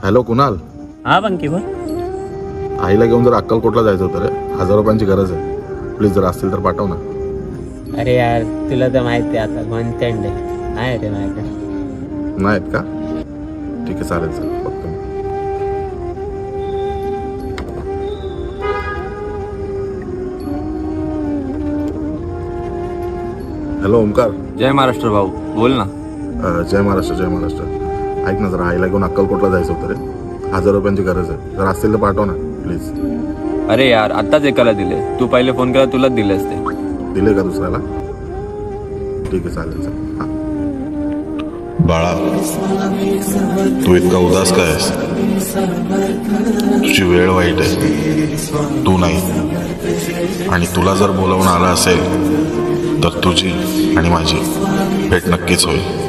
Hello Kunal. हा बंकी बोल. आईला घेऊन जर अक्कलकोटला जायचं होतं रे. 1000 रुपयांची गरज आहे. प्लीज जर असतील तर पाठव ना. अरे यार तुला तर माहिती आहे आता मंथ एंड आहे. नाही रे माझ्याकडे. नाहीत का? ठीक आहे चालेल सर फक्त. हॅलो ओमकार. जय महाराष्ट्र भाऊ, बोल ना. जय महाराष्ट्र जय महाराष्ट्र. ऐक ना जरा आईला घेऊन अक्कलकोटला जायचं होतं रे. 1000 रुपयांची गरज आहे. जर असतील तर पाठव ना प्लीज. अरे यार आत्ताच एकाला दिले, तू पहिले फोन केला तुलाच दिले असते. दिले का दुसऱ्याला? ठीक आहे चालेल सर. हां बाळा, तू इतका उदास काय आहेस? तुझी वेळ वाईट आहे, तू नाही. आणि तुला जर बोलावून आलं असेल तर तुझी आणि माझी भेट नक्कीच होईल.